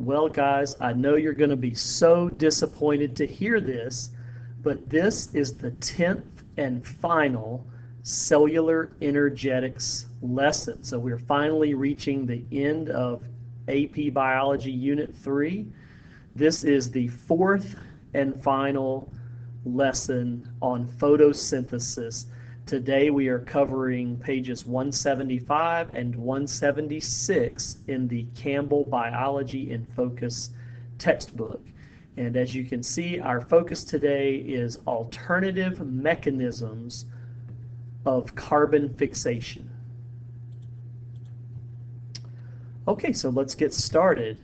Well, guys, I know you're going to be so disappointed to hear this, but this is the 10th and final cellular energetics lesson. So we're finally reaching the end of AP Biology Unit 3. This is the fourth and final lesson on photosynthesis. Today we are covering pages 175 and 176 in the Campbell Biology in Focus textbook. And as you can see, our focus today is alternative mechanisms of carbon fixation. Okay, so let's get started.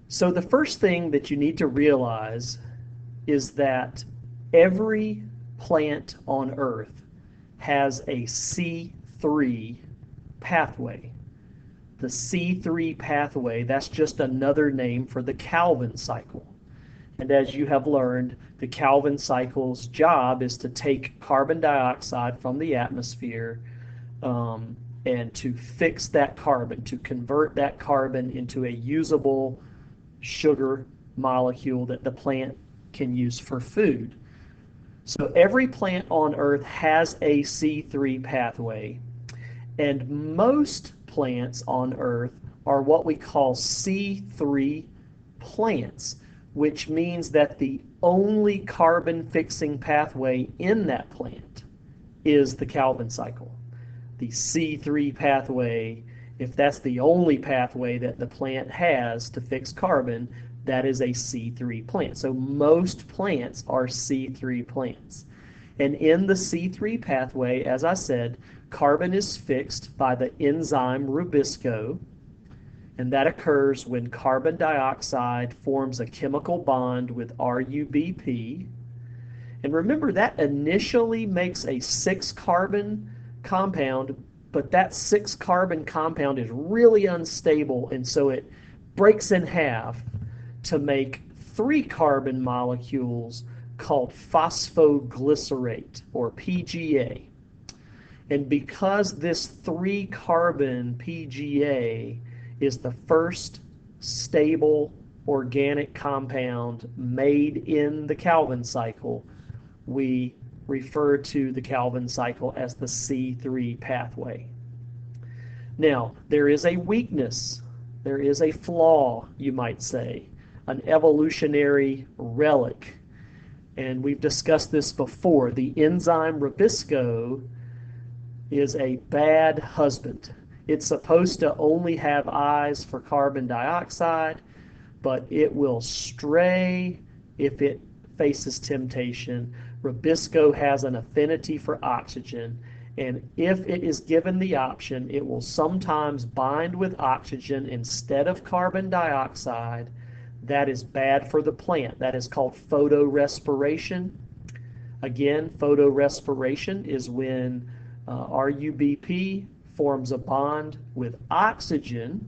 So the first thing that you need to realize is that every plant on Earth has a C3 pathway. The C3 pathway, that's just another name for the Calvin cycle. And as you have learned, the Calvin cycle's job is to take carbon dioxide from the atmosphere and to fix that carbon, to convert that carbon into a usable sugar molecule that the plant can use for food. So every plant on Earth has a C3 pathway, and most plants on Earth are what we call C3 plants, which means that the only carbon fixing pathway in that plant is the Calvin cycle. The C3 pathway, if that's the only pathway that the plant has to fix carbon, that is a C3 plant. So most plants are C3 plants. And in the C3 pathway, as I said, carbon is fixed by the enzyme rubisco, and that occurs when carbon dioxide forms a chemical bond with RUBP. And remember, that initially makes a 6-carbon compound, but that 6-carbon compound is really unstable, and so it breaks in half to make 3-carbon molecules called phosphoglycerate, or PGA. And because this 3-carbon PGA is the first stable organic compound made in the Calvin cycle, we refer to the Calvin cycle as the C3 pathway. Now, there is a weakness, there is a flaw, you might say, an evolutionary relic. And we've discussed this before. The enzyme rubisco is a bad husband. It's supposed to only have eyes for carbon dioxide, but it will stray if it faces temptation. Rubisco has an affinity for oxygen, and if it is given the option, it will sometimes bind with oxygen instead of carbon dioxide. That is bad for the plant. That is called photorespiration. Again, photorespiration is when RUBP forms a bond with oxygen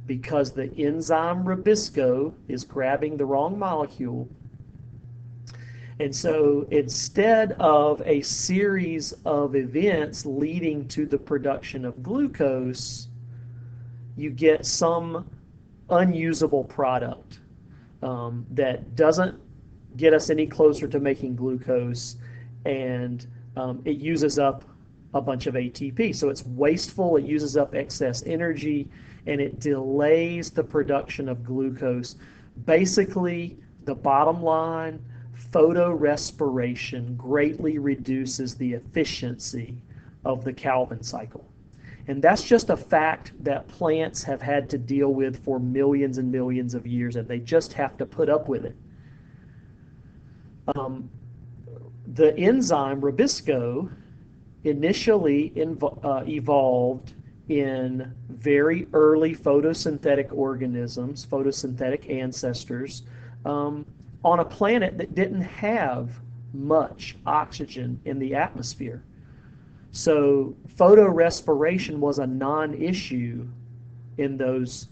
because the enzyme rubisco is grabbing the wrong molecule. And so instead of a series of events leading to the production of glucose, you get some unusable product that doesn't get us any closer to making glucose, and it uses up a bunch of ATP. So it's wasteful, it uses up excess energy, and it delays the production of glucose. Basically, the bottom line, photorespiration greatly reduces the efficiency of the Calvin cycle. And that's just a fact that plants have had to deal with for millions and millions of years, and they just have to put up with it. The enzyme rubisco initially evolved in very early photosynthetic organisms, photosynthetic ancestors, on a planet that didn't have much oxygen in the atmosphere. So photorespiration was a non-issue in those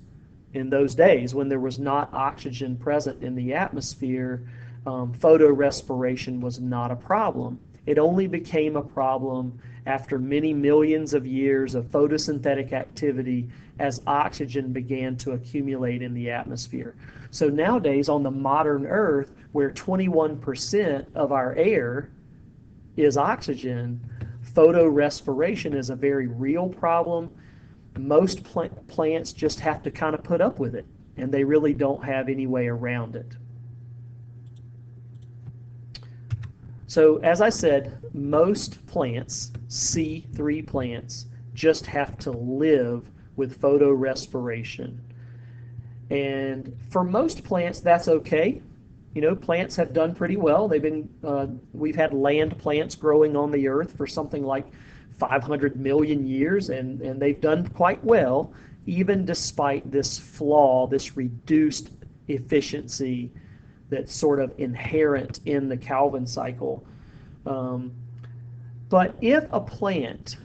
days when there was not oxygen present in the atmosphere. Photorespiration was not a problem. It only became a problem after many millions of years of photosynthetic activity as oxygen began to accumulate in the atmosphere. So nowadays on the modern Earth, where 21% of our air is oxygen, photorespiration is a very real problem. Most plants just have to kind of put up with it, and they really don't have any way around it. So as I said, most plants, C3 plants, just have to live with photorespiration. And for most plants, that's okay. You know, plants have done pretty well. We've had land plants growing on the earth for something like 500 million years, and they've done quite well, even despite this flaw, this reduced efficiency that's sort of inherent in the Calvin cycle. But if a plant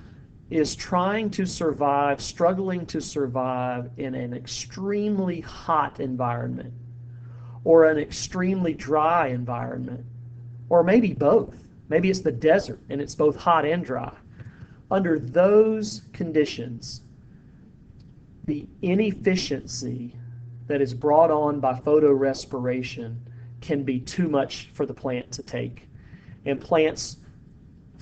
is trying to survive, struggling to survive in an extremely hot environment, or an extremely dry environment, or maybe both. Maybe it's the desert and it's both hot and dry. Under those conditions, the inefficiency that is brought on by photorespiration can be too much for the plant to take. And plants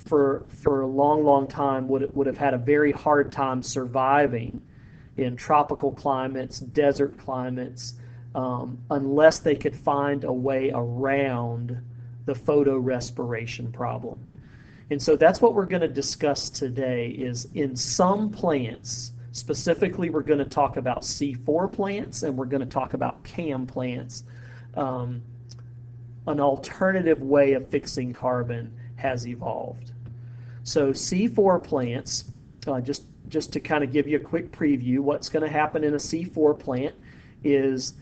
for a long, long time would have had a very hard time surviving in tropical climates, desert climates, unless they could find a way around the photorespiration problem. And so that's what we're going to discuss today. Is in some plants, specifically we're going to talk about C4 plants, and we're going to talk about CAM plants. An alternative way of fixing carbon has evolved. So C4 plants, just to kind of give you a quick preview, what's going to happen in a C4 plant is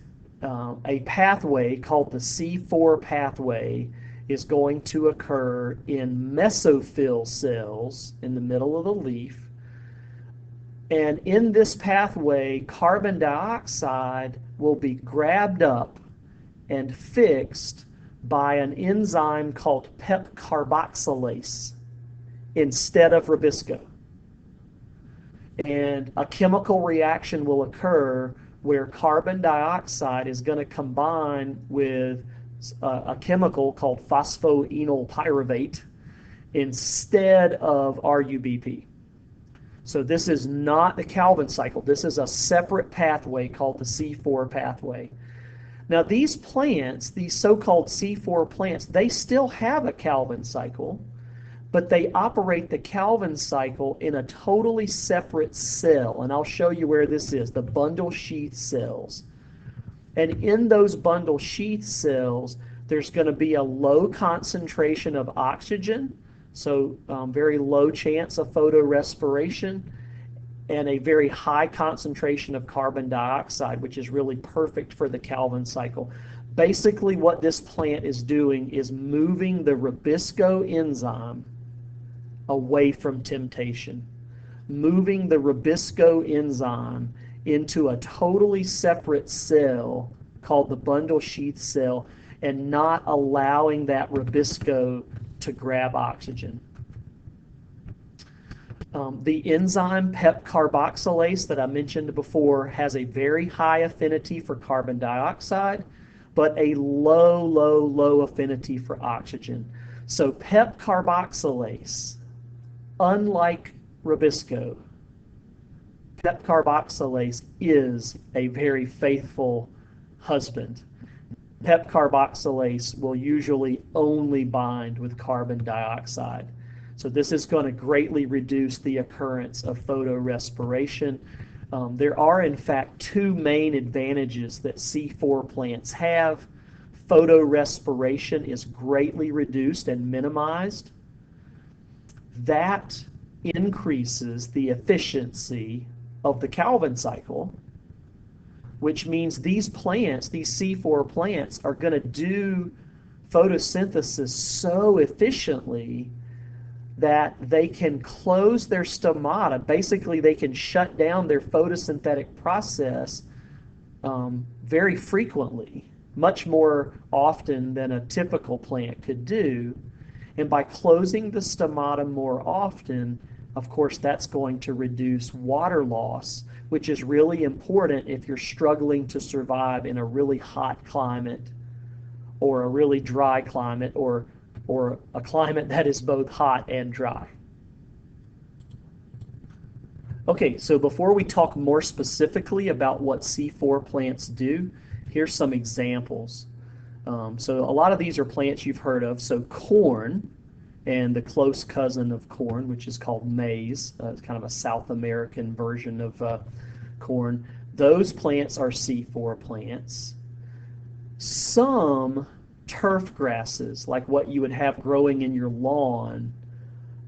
a pathway called the C4 pathway is going to occur in mesophyll cells in the middle of the leaf. And in this pathway, carbon dioxide will be grabbed up and fixed by an enzyme called PEP carboxylase instead of Rubisco. And a chemical reaction will occur where carbon dioxide is going to combine with a chemical called phosphoenol pyruvate instead of RUBP. So this is not the Calvin cycle. This is a separate pathway called the C4 pathway. Now these plants, these so-called C4 plants, they still have a Calvin cycle, but they operate the Calvin cycle in a totally separate cell. And I'll show you where this is, the bundle sheath cells. And in those bundle sheath cells, there's going to be a low concentration of oxygen, so very low chance of photorespiration, and a very high concentration of carbon dioxide, which is really perfect for the Calvin cycle. Basically, what this plant is doing is moving the Rubisco enzyme away from temptation, moving the Rubisco enzyme into a totally separate cell called the bundle sheath cell, and not allowing that Rubisco to grab oxygen. The enzyme PEP carboxylase that I mentioned before has a very high affinity for carbon dioxide, but a low affinity for oxygen. So PEP carboxylase, unlike Rubisco, PEP carboxylase is a very faithful husband. PEP carboxylase will usually only bind with carbon dioxide. So this is going to greatly reduce the occurrence of photorespiration. There are, in fact, two main advantages that C4 plants have. Photorespiration is greatly reduced and minimized. That increases the efficiency of the Calvin cycle, which means these plants, these C4 plants, are going to do photosynthesis so efficiently that they can close their stomata. Basically, they can shut down their photosynthetic process very frequently, much more often than a typical plant could do. And by closing the stomata more often, of course, that's going to reduce water loss, which is really important if you're struggling to survive in a really hot climate or a really dry climate or a climate that is both hot and dry. Okay, so before we talk more specifically about what C4 plants do, here's some examples. So a lot of these are plants you've heard of. So corn, and the close cousin of corn, which is called maize. It's kind of a South American version of corn. Those plants are C4 plants. Some turf grasses, like what you would have growing in your lawn,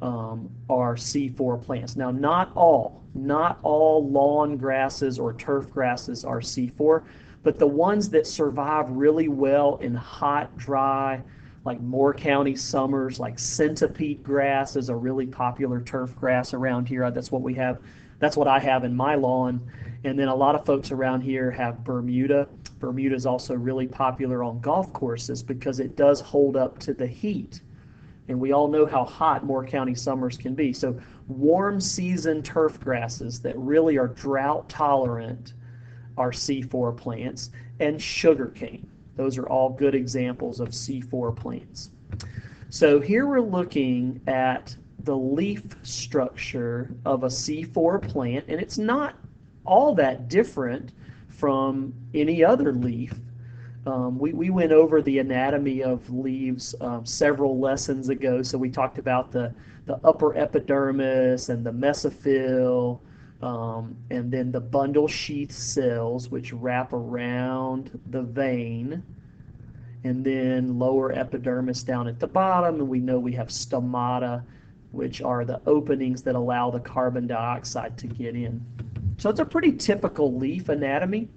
are C4 plants. Now, not all lawn grasses or turf grasses are C4, but the ones that survive really well in hot, dry, like Moore County summers, like centipede grass is a really popular turf grass around here. That's what we have. That's what I have in my lawn. And then a lot of folks around here have Bermuda. Bermuda is also really popular on golf courses because it does hold up to the heat. And we all know how hot Moore County summers can be. So warm season turf grasses that really are drought tolerant are C4 plants, and sugarcane. Those are all good examples of C4 plants. So here we're looking at the leaf structure of a C4 plant, and it's not all that different from any other leaf. We went over the anatomy of leaves several lessons ago. So we talked about the upper epidermis and the mesophyll, and then the bundle sheath cells, which wrap around the vein, and then lower epidermis down at the bottom. And we know we have stomata, which are the openings that allow the carbon dioxide to get in. So it's a pretty typical leaf anatomy.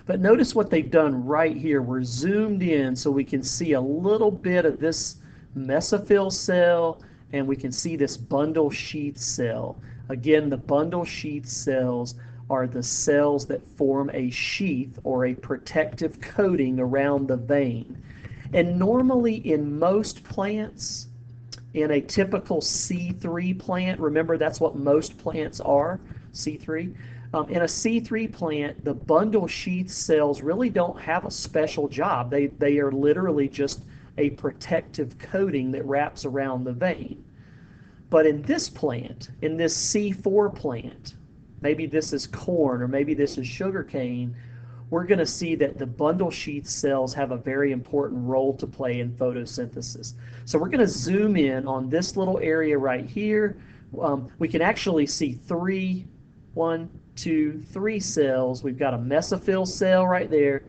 But notice what they've done right here. We're zoomed in so we can see a little bit of this mesophyll cell, and we can see this bundle sheath cell. Again, the bundle sheath cells are the cells that form a sheath or a protective coating around the vein. And normally in most plants, in a typical C3 plant, remember that's what most plants are, C3. In a C3 plant, the bundle sheath cells really don't have a special job. They are literally just a protective coating that wraps around the vein. But in this plant, in this C4 plant, maybe this is corn or maybe this is sugarcane, we're going to see that the bundle sheath cells have a very important role to play in photosynthesis. So we're going to zoom in on this little area right here. We can actually see three cells. We've got a mesophyll cell right there,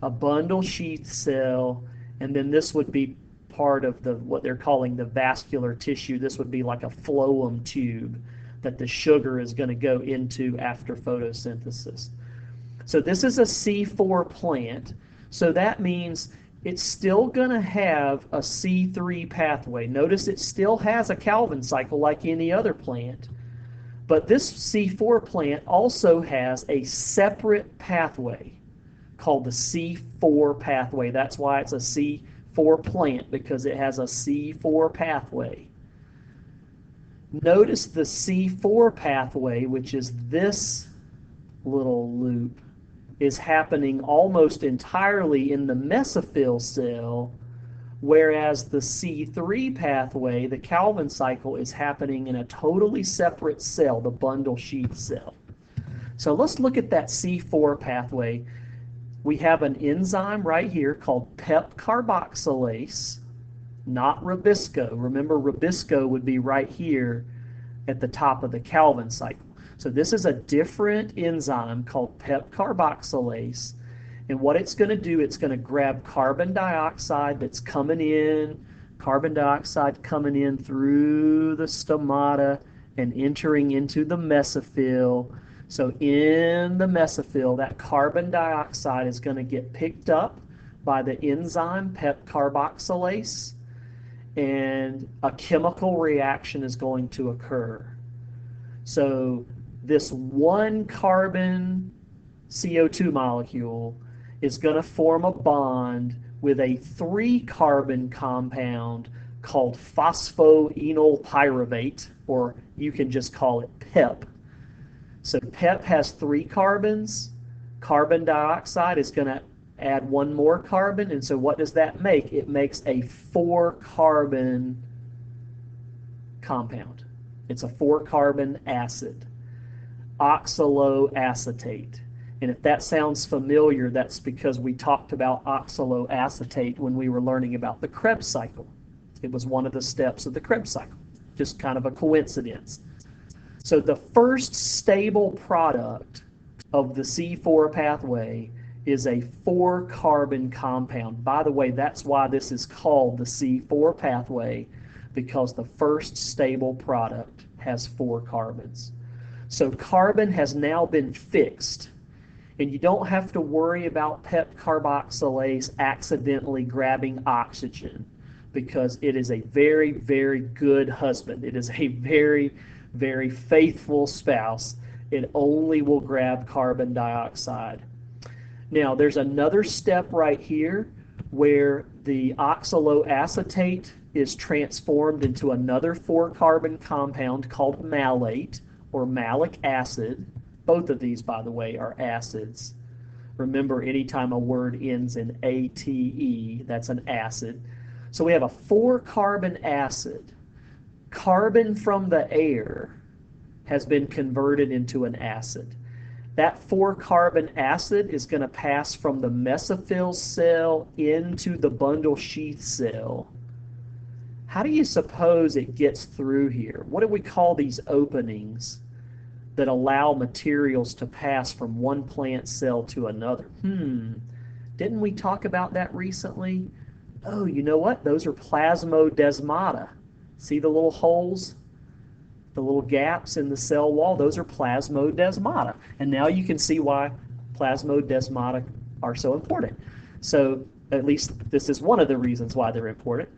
a bundle sheath cell, and then this would be part of what they're calling the vascular tissue. This would be like a phloem tube that the sugar is going to go into after photosynthesis. So this is a C4 plant. So that means it's still going to have a C3 pathway. Notice it still has a Calvin cycle like any other plant. But this C4 plant also has a separate pathway called the C4 pathway. That's why it's a C4 plant, because it has a C4 pathway. Notice the C4 pathway, which is this little loop, is happening almost entirely in the mesophyll cell, whereas the C3 pathway, the Calvin cycle, is happening in a totally separate cell, the bundle sheath cell. So let's look at that C4 pathway. We have an enzyme right here called PEP carboxylase, not Rubisco. Remember, Rubisco would be right here at the top of the Calvin cycle. So this is a different enzyme called PEP carboxylase. And what it's going to do, it's going to grab carbon dioxide that's coming in, carbon dioxide coming in through the stomata and entering into the mesophyll. So in the mesophyll, that carbon dioxide is going to get picked up by the enzyme PEP carboxylase, and a chemical reaction is going to occur. So this one carbon CO2 molecule is going to form a bond with a 3-carbon compound called phosphoenolpyruvate, or you can just call it PEP. So PEP has 3 carbons. Carbon dioxide is going to add 1 more carbon, and so what does that make? It makes a 4-carbon compound. It's a 4-carbon acid, oxaloacetate. And if that sounds familiar, that's because we talked about oxaloacetate when we were learning about the Krebs cycle. It was one of the steps of the Krebs cycle, just kind of a coincidence. So the first stable product of the C4 pathway is a 4-carbon compound. By the way, that's why this is called the C4 pathway, because the first stable product has 4 carbons. So carbon has now been fixed, and you don't have to worry about PEP carboxylase accidentally grabbing oxygen, because it is a very, very good husband. It is a very, very faithful spouse. It only will grab carbon dioxide. Now, there's another step right here where the oxaloacetate is transformed into another 4-carbon compound called malate, or malic acid. Both of these, by the way, are acids. Remember, anytime a word ends in ate, that's an acid. So we have a 4-carbon acid. Carbon from the air has been converted into an acid. That 4-carbon acid is going to pass from the mesophyll cell into the bundle sheath cell. How do you suppose it gets through here? What do we call these openings that allow materials to pass from one plant cell to another? Didn't we talk about that recently? Oh, you know what? Those are plasmodesmata. See the little holes? The little gaps in the cell wall? Those are plasmodesmata. And now you can see why plasmodesmata are so important. So at least this is one of the reasons why they're important.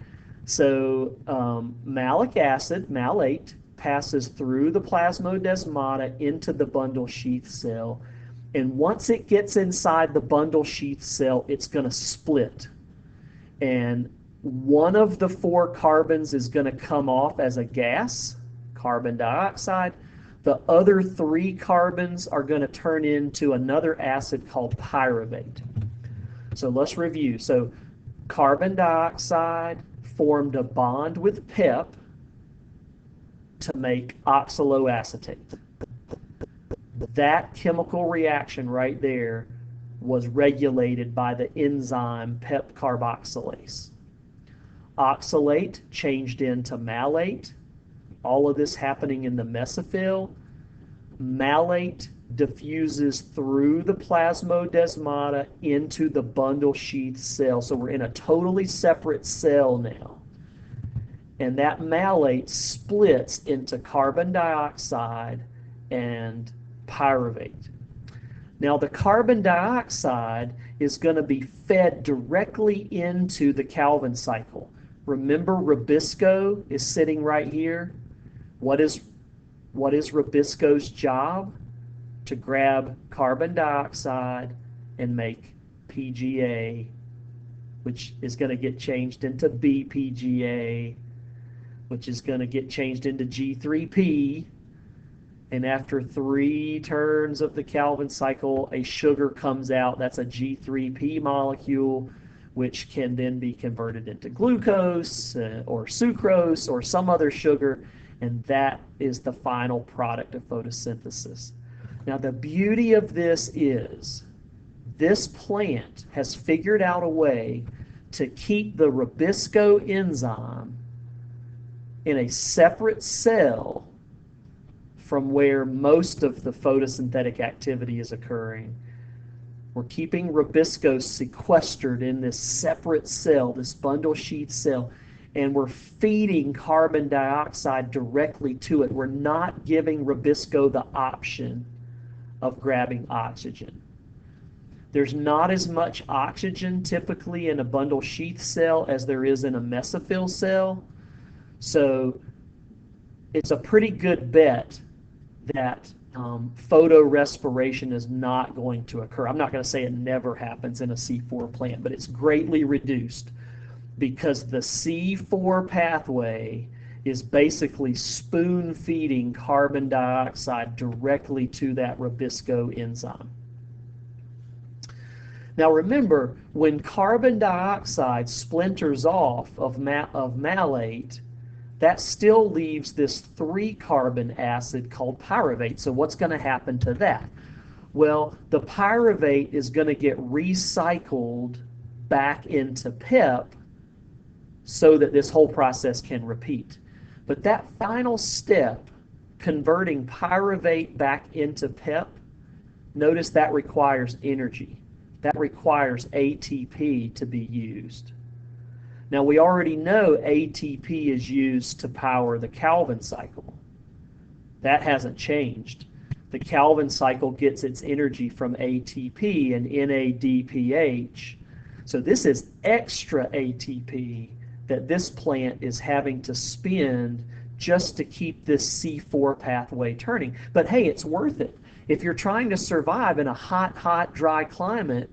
So malic acid, malate, passes through the plasmodesmata into the bundle sheath cell. And once it gets inside the bundle sheath cell, it's going to split. And one of the 4 carbons is going to come off as a gas, carbon dioxide. The other 3 carbons are going to turn into another acid called pyruvate. So let's review. So carbon dioxide formed a bond with PEP to make oxaloacetate. That chemical reaction right there was regulated by the enzyme PEP carboxylase. Oxalate changed into malate. All of this happening in the mesophyll. Malate diffuses through the plasmodesmata into the bundle sheath cell. So we're in a totally separate cell now. And that malate splits into carbon dioxide and pyruvate. Now the carbon dioxide is going to be fed directly into the Calvin cycle. Remember, Rubisco is sitting right here. What is Rubisco's job? To grab carbon dioxide and make PGA, which is going to get changed into BPGA, which is going to get changed into G3P. And after 3 turns of the Calvin cycle, a sugar comes out. That's a G3P molecule, which can then be converted into glucose or sucrose or some other sugar, and that is the final product of photosynthesis. Now, the beauty of this is this plant has figured out a way to keep the Rubisco enzyme in a separate cell from where most of the photosynthetic activity is occurring. We're keeping Rubisco sequestered in this separate cell, this bundle sheath cell, and we're feeding carbon dioxide directly to it. We're not giving Rubisco the option of grabbing oxygen. There's not as much oxygen typically in a bundle sheath cell as there is in a mesophyll cell. So it's a pretty good bet that photorespiration is not going to occur. I'm not going to say it never happens in a C4 plant, but it's greatly reduced. because the C4 pathway is basically spoon feeding carbon dioxide directly to that Rubisco enzyme. Now remember, when carbon dioxide splinters off of malate, that still leaves this 3-carbon acid called pyruvate. So what's going to happen to that? Well, the pyruvate is going to get recycled back into PEP so that this whole process can repeat. But that final step, converting pyruvate back into PEP, notice that requires energy. That requires ATP to be used. Now we already know ATP is used to power the Calvin cycle. That hasn't changed. The Calvin cycle gets its energy from ATP and NADPH. So this is extra ATP that this plant is having to spend just to keep this C4 pathway turning. But hey, it's worth it. If you're trying to survive in a hot, dry climate,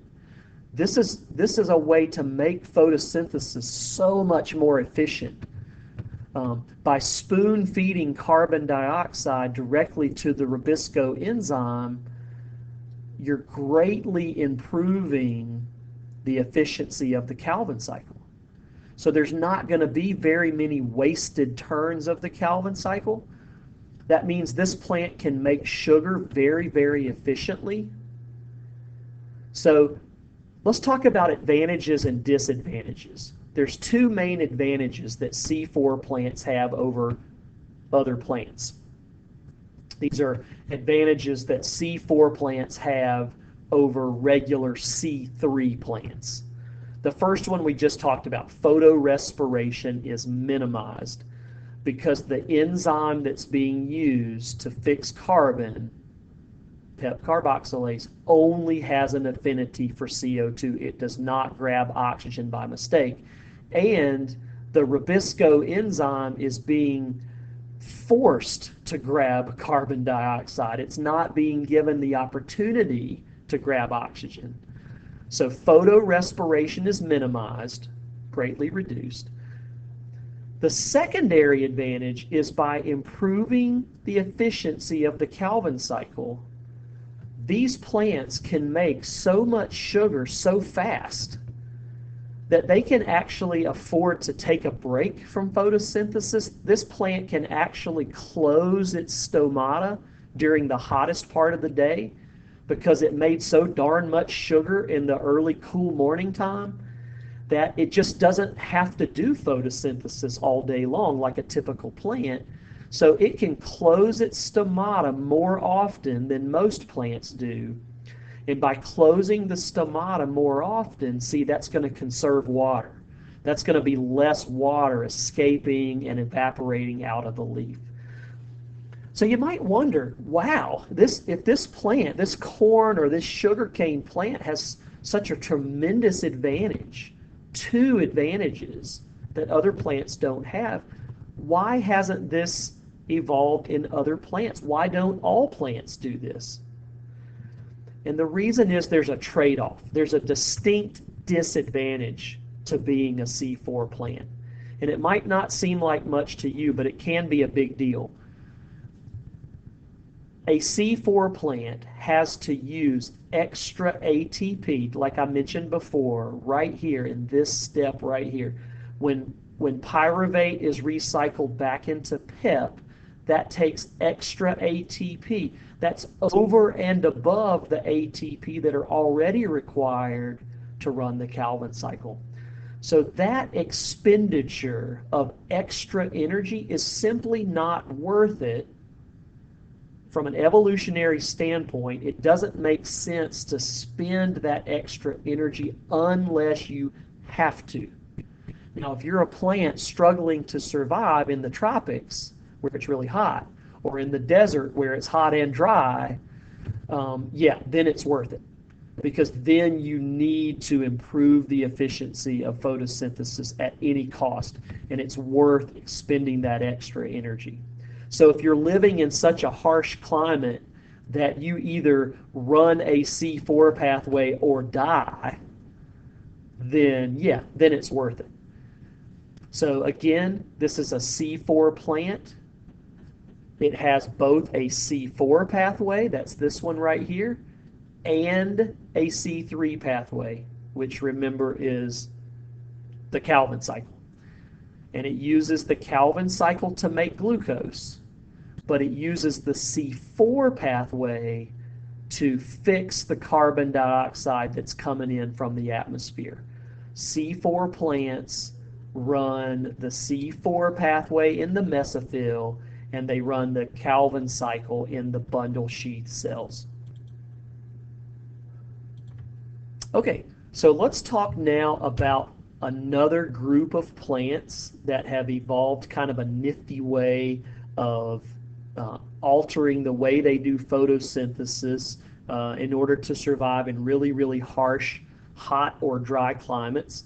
this is a way to make photosynthesis so much more efficient. By spoon feeding carbon dioxide directly to the Rubisco enzyme, you're greatly improving the efficiency of the Calvin cycle. So there's not going to be very many wasted turns of the Calvin cycle. That means this plant can make sugar very, very efficiently. So let's talk about advantages and disadvantages. There's 2 main advantages that C4 plants have over other plants. These are advantages that C4 plants have over regular C3 plants. The first one we just talked about, photorespiration, is minimized because the enzyme that's being used to fix carbon, PEP carboxylase, only has an affinity for CO2. It does not grab oxygen by mistake. And the Rubisco enzyme is being forced to grab carbon dioxide. It's not being given the opportunity to grab oxygen. So photorespiration is minimized, greatly reduced. The secondary advantage is by improving the efficiency of the Calvin cycle. These plants can make so much sugar so fast that they can actually afford to take a break from photosynthesis. This plant can actually close its stomata during the hottest part of the day because it made so darn much sugar in the early cool morning time that it just doesn't have to do photosynthesis all day long like a typical plant. So it can close its stomata more often than most plants do. And by closing the stomata more often, see, that's going to conserve water. That's going to be less water escaping and evaporating out of the leaf. So you might wonder, wow, if this plant, this corn or this sugarcane plant has such a tremendous advantage, 2 advantages that other plants don't have, why hasn't this evolved in other plants? Why don't all plants do this? And the reason is there's a trade-off. There's a distinct disadvantage to being a C4 plant. And it might not seem like much to you, but it can be a big deal. A C4 plant has to use extra ATP, like I mentioned before, right here in this step right here. When pyruvate is recycled back into PEP, that takes extra ATP. That's over and above the ATP that are already required to run the Calvin cycle. So that expenditure of extra energy is simply not worth it. From an evolutionary standpoint, it doesn't make sense to spend that extra energy unless you have to. Now, if you're a plant struggling to survive in the tropics where it's really hot, or in the desert where it's hot and dry, then it's worth it. Because then you need to improve the efficiency of photosynthesis at any cost, and it's worth expending that extra energy. So if you're living in such a harsh climate that you either run a C4 pathway or die, then it's worth it. So again, this is a C4 plant. It has both a C4 pathway, that's this one right here, and a C3 pathway, which remember is the Calvin cycle. And it uses the Calvin cycle to make glucose, but it uses the C4 pathway to fix the carbon dioxide that's coming in from the atmosphere. C4 plants run the C4 pathway in the mesophyll, and they run the Calvin cycle in the bundle sheath cells. Okay, so let's talk now about another group of plants that have evolved kind of a nifty way of altering the way they do photosynthesis in order to survive in really, really harsh, hot or dry climates.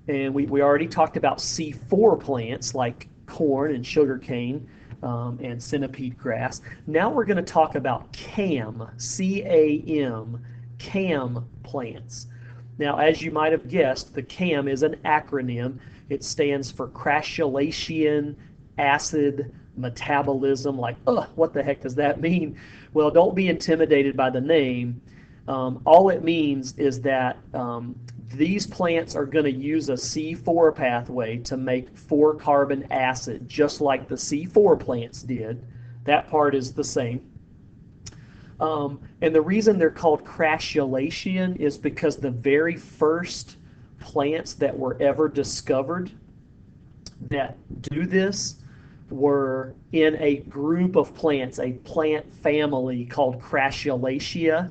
And we already talked about C4 plants like corn and sugarcane and centipede grass. Now we're going to talk about CAM, C-A-M, CAM plants. Now, as you might have guessed, the CAM is an acronym. It stands for crassulacean acid metabolism. Like, what the heck does that mean? Well, don't be intimidated by the name. All it means is that these plants are going to use a C4 pathway to make 4-carbon acid, just like the C4 plants did. That part is the same. And the reason they're called crassulacean is because the very first plants that were ever discovered that do this were in a group of plants, a plant family called Crassulacea.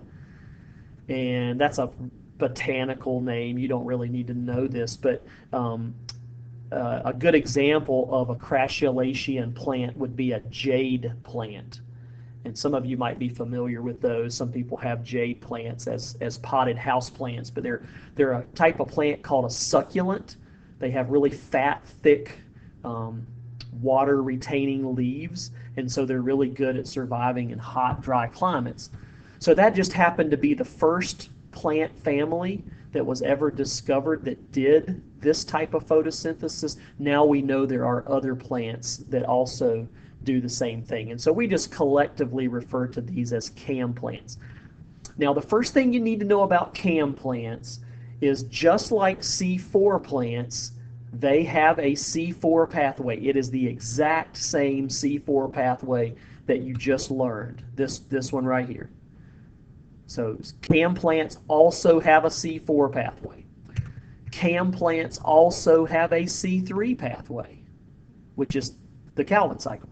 And that's a botanical name. You don't really need to know this, but a good example of a crassulacean plant would be a jade plant. And some of you might be familiar with those. Some people have jade plants as potted house plants, but they're a type of plant called a succulent. They have really fat, thick, water-retaining leaves, and so they're really good at surviving in hot, dry climates. So that just happened to be the first plant family that was ever discovered that did this type of photosynthesis. Now we know there are other plants that also do the same thing. And so we just collectively refer to these as CAM plants. Now, the first thing you need to know about CAM plants is just like C4 plants, they have a C4 pathway. It is the exact same C4 pathway that you just learned, this one right here. So CAM plants also have a C4 pathway. CAM plants also have a C3 pathway, which is the Calvin cycle.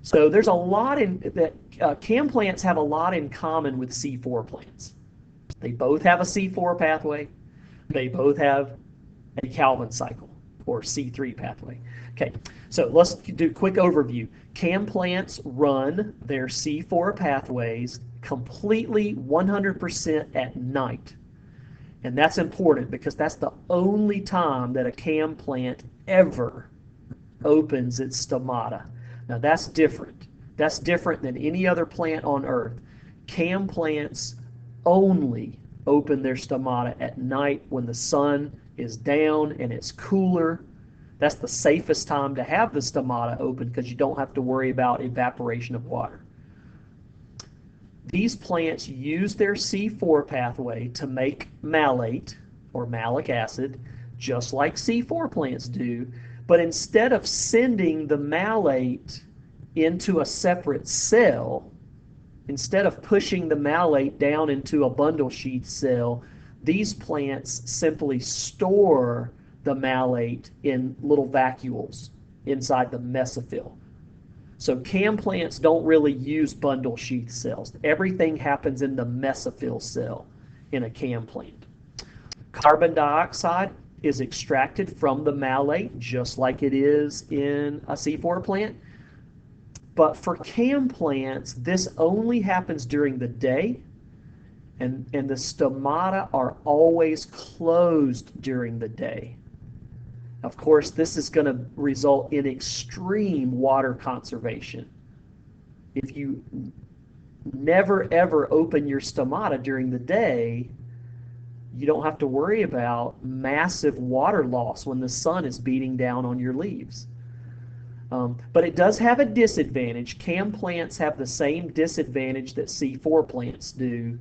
So there's a lot in that. CAM plants have a lot in common with C4 plants. They both have a C4 pathway. They both have a Calvin cycle or C3 pathway. Okay, so let's do a quick overview. CAM plants run their C4 pathways completely 100% at night. And that's important because that's the only time that a CAM plant ever opens its stomata. Now that's different. That's different than any other plant on Earth. CAM plants only open their stomata at night when the sun is down and it's cooler. That's the safest time to have the stomata open because you don't have to worry about evaporation of water. These plants use their C4 pathway to make malate or malic acid, just like C4 plants do. But instead of sending the malate into a separate cell, instead of pushing the malate down into a bundle sheath cell, these plants simply store the malate in little vacuoles inside the mesophyll. So CAM plants don't really use bundle sheath cells. Everything happens in the mesophyll cell in a CAM plant. Carbon dioxide is extracted from the malate just like it is in a C4 plant. But for CAM plants, this only happens during the day, and the stomata are always closed during the day. Of course, this is going to result in extreme water conservation. If you never ever open your stomata during the day, You don't have to worry about massive water loss when the sun is beating down on your leaves. But it does have a disadvantage. CAM plants have the same disadvantage that C4 plants do.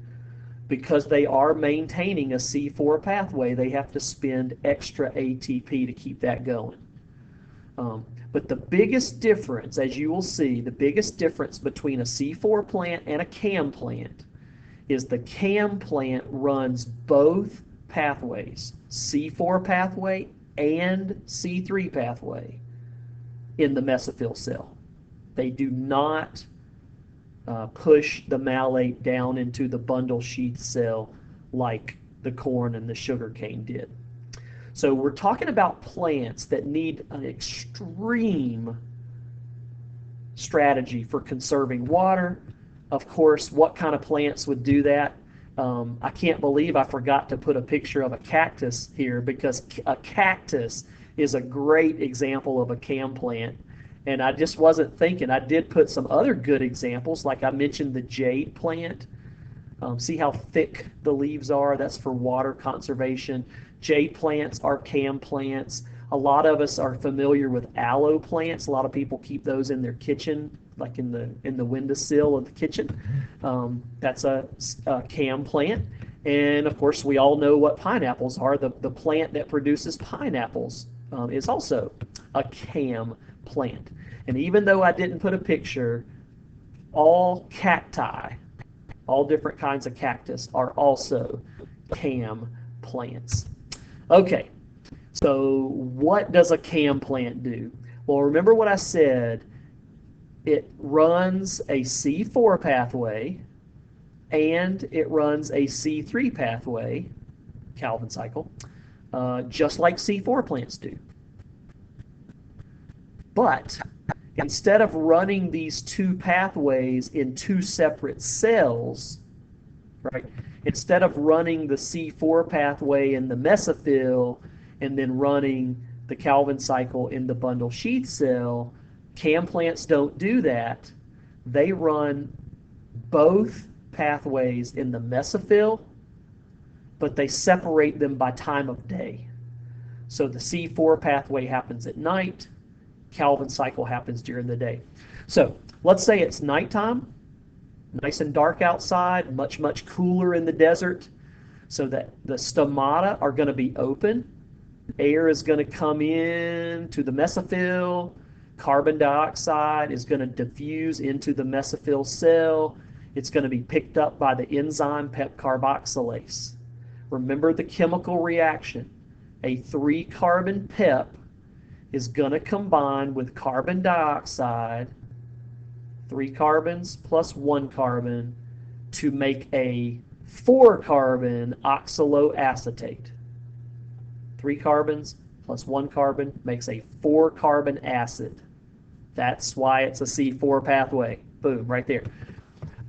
Because they are maintaining a C4 pathway, they have to spend extra ATP to keep that going. But the biggest difference, as you will see, the biggest difference between a C4 plant and a CAM plant is the CAM plant runs both pathways, C4 pathway and C3 pathway, in the mesophyll cell. They do not push the malate down into the bundle sheath cell like the corn and the sugarcane did. So we're talking about plants that need an extreme strategy for conserving water. Of course, what kind of plants would do that? I can't believe I forgot to put a picture of a cactus here, because a cactus is a great example of a CAM plant. And I just wasn't thinking. I did put some other good examples, like I mentioned the jade plant. See how thick the leaves are? That's for water conservation. Jade plants are CAM plants. A lot of us are familiar with aloe plants. A lot of people keep those in their kitchen, like in the windowsill of the kitchen. That's a CAM plant. And of course, we all know what pineapples are. The plant that produces pineapples is also a CAM plant. And even though I didn't put a picture, all cacti, all different kinds of cactus, are also CAM plants. Okay, so what does a CAM plant do? Well, remember what I said. It runs a C4 pathway and it runs a C3 pathway, Calvin cycle, just like C4 plants do. But instead of running these two pathways in two separate cells, right? Instead of running the C4 pathway in the mesophyll and then running the Calvin cycle in the bundle sheath cell, CAM plants don't do that. They run both pathways in the mesophyll, but they separate them by time of day. So the C4 pathway happens at night, Calvin cycle happens during the day. So let's say it's nighttime, nice and dark outside, much, much cooler in the desert, so that the stomata are going to be open. Air is going to come in to the mesophyll. Carbon dioxide is going to diffuse into the mesophyll cell. It's going to be picked up by the enzyme PEP carboxylase. Remember the chemical reaction. A 3-carbon PEP is going to combine with carbon dioxide, 3 carbons plus 1 carbon, to make a 4-carbon oxaloacetate. 3 carbons plus 1 carbon makes a 4-carbon acid. That's why it's a C4 pathway. Boom, right there.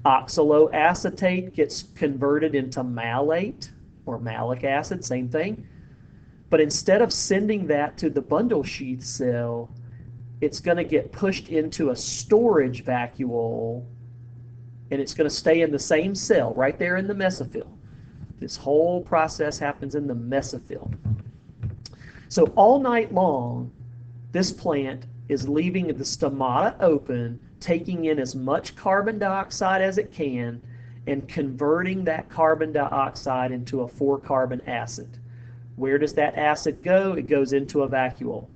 Oxaloacetate gets converted into malate or malic acid, same thing. But instead of sending that to the bundle sheath cell, it's going to get pushed into a storage vacuole, and it's going to stay in the same cell right there in the mesophyll. This whole process happens in the mesophyll. So all night long, this plant is leaving the stomata open, taking in as much carbon dioxide as it can, and converting that carbon dioxide into a 4-carbon acid. Where does that acid go? It goes into a vacuole.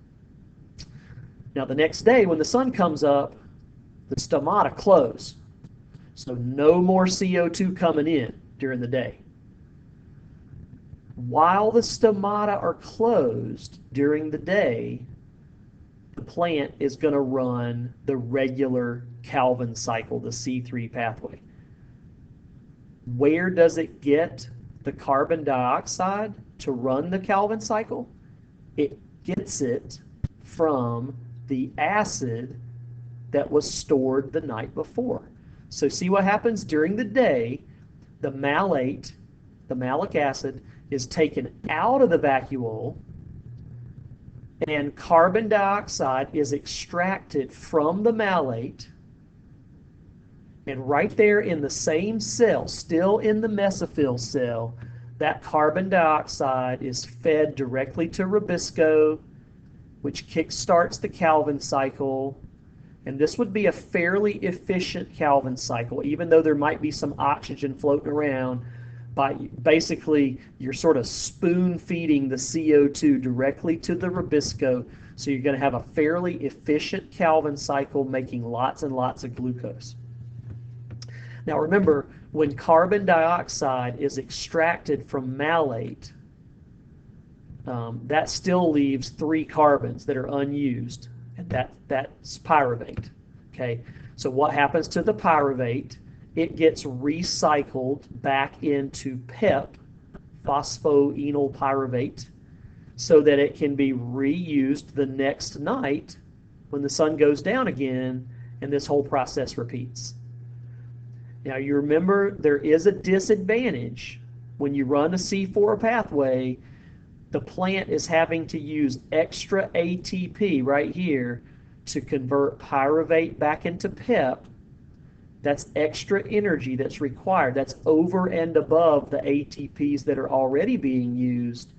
Now the next day when the sun comes up, the stomata close. So no more CO2 coming in during the day. While the stomata are closed during the day, the plant is going to run the regular Calvin cycle, the C3 pathway. Where does it get the carbon dioxide to run the Calvin cycle? It gets it from the acid that was stored the night before. So see what happens during the day. The malate, the malic acid, is taken out of the vacuole, and carbon dioxide is extracted from the malate, and right there in the same cell, still in the mesophyll cell, That carbon dioxide is fed directly to rubisco, which kickstarts the Calvin cycle. And this would be a fairly efficient Calvin cycle, even though there might be some oxygen floating around. Basically, you're sort of spoon feeding the CO2 directly to the rubisco, so you're going to have a fairly efficient Calvin cycle making lots and lots of glucose. Now remember, when carbon dioxide is extracted from malate, that still leaves 3 carbons that are unused, and that's pyruvate. Okay, so what happens to the pyruvate? It gets recycled back into PEP, phosphoenol pyruvate, so that it can be reused the next night when the sun goes down again, and this whole process repeats. Now you remember there is a disadvantage when you run a C4 pathway. The plant is having to use extra ATP right here to convert pyruvate back into PEP. That's extra energy that's required. That's over and above the ATPs that are already being used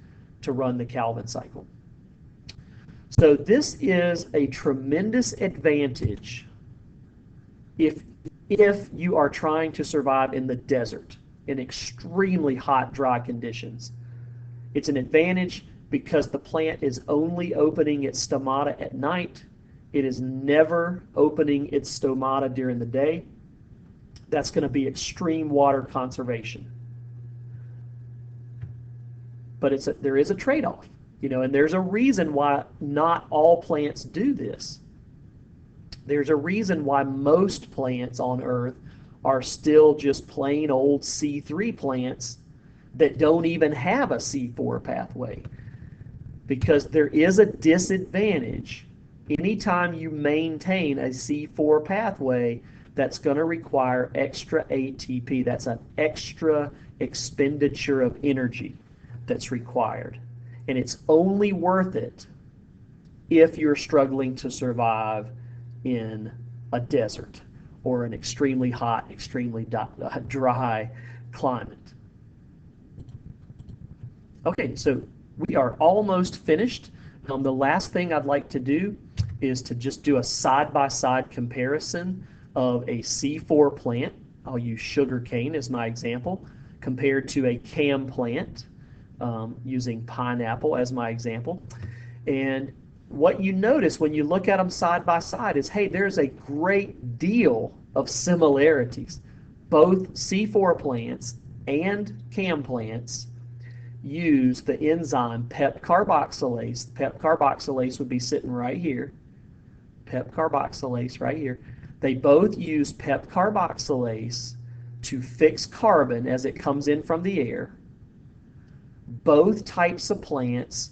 to run the Calvin cycle. So this is a tremendous advantage if you are trying to survive in the desert in extremely hot, dry conditions. It's an advantage because the plant is only opening its stomata at night. It is never opening its stomata during the day. That's going to be extreme water conservation. But there is a trade-off, and there's a reason why not all plants do this. There's a reason why most plants on Earth are still just plain old C3 plants that don't even have a C4 pathway, because there is a disadvantage anytime you maintain a C4 pathway. That's going to require extra ATP. That's an extra expenditure of energy that's required. And it's only worth it if you're struggling to survive in a desert or an extremely hot, extremely dry climate. Okay, so we are almost finished. The last thing I'd like to do is to just do a side-by-side comparison of a C4 plant. I'll use sugarcane as my example, compared to a cam plant, using pineapple as my example. And what you notice when you look at them side by side is, hey, there's a great deal of similarities. Both C4 plants and cam plants use the enzyme PEP carboxylase. PEP carboxylase would be sitting right here. PEP carboxylase right here. They both use PEP carboxylase to fix carbon as it comes in from the air. Both types of plants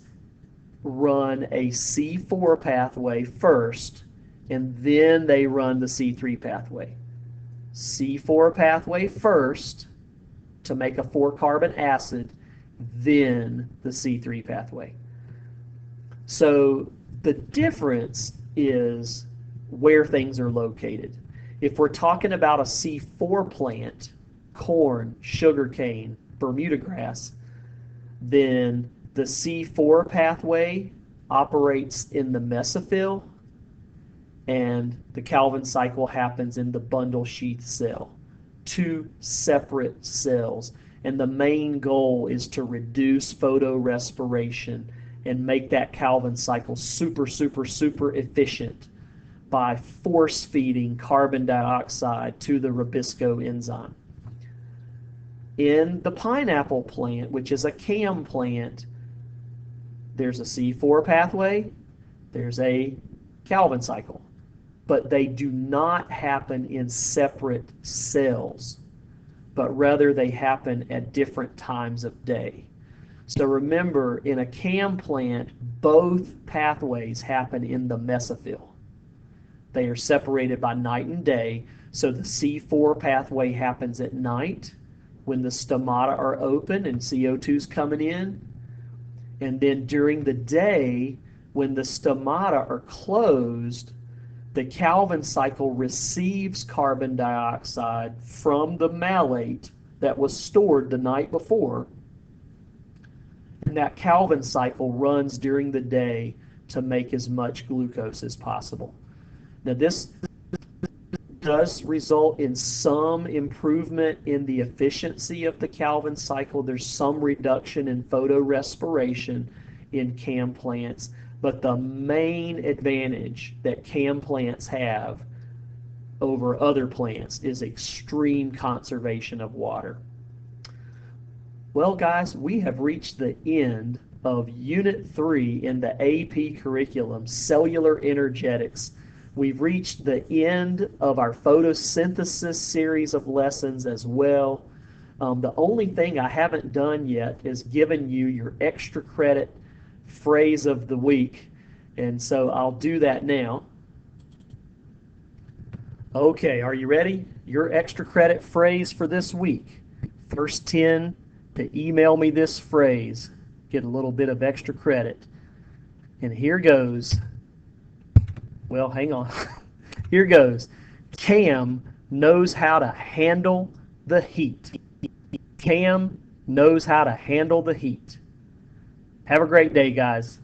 run a C4 pathway first, and then they run the C3 pathway. C4 pathway first to make a 4-carbon acid, then the C3 pathway. So the difference is where things are located. If we're talking about a C4 plant, corn, sugarcane, Bermuda grass, then the C4 pathway operates in the mesophyll, and the Calvin cycle happens in the bundle sheath cell. 2 separate cells. And the main goal is to reduce photorespiration and make that Calvin cycle super, super, super efficient by force feeding carbon dioxide to the rubisco enzyme. In the pineapple plant, which is a cam plant, there's a C4 pathway, there's a Calvin cycle, but they do not happen in separate cells, but rather they happen at different times of day. So remember, in a cam plant, both pathways happen in the mesophyll. They are separated by night and day, so the C4 pathway happens at night when the stomata are open and CO2 is coming in, and then during the day when the stomata are closed, the Calvin cycle receives carbon dioxide from the malate that was stored the night before, And that Calvin cycle runs during the day to make as much glucose as possible. Now this does result in some improvement in the efficiency of the Calvin cycle. There's some reduction in photorespiration in CAM plants, but the main advantage that CAM plants have over other plants is extreme conservation of water. Well, guys, we have reached the end of Unit 3 in the AP curriculum, Cellular Energetics. We've reached the end of our photosynthesis series of lessons as well. The only thing I haven't done yet is given you your extra credit phrase of the week, and so I'll do that now. Okay, are you ready? Your extra credit phrase for this week. First 10 to email me this phrase get a little bit of extra credit. And here goes. Well, hang on. Here goes. Cam knows how to handle the heat. Cam knows how to handle the heat. Have a great day, guys.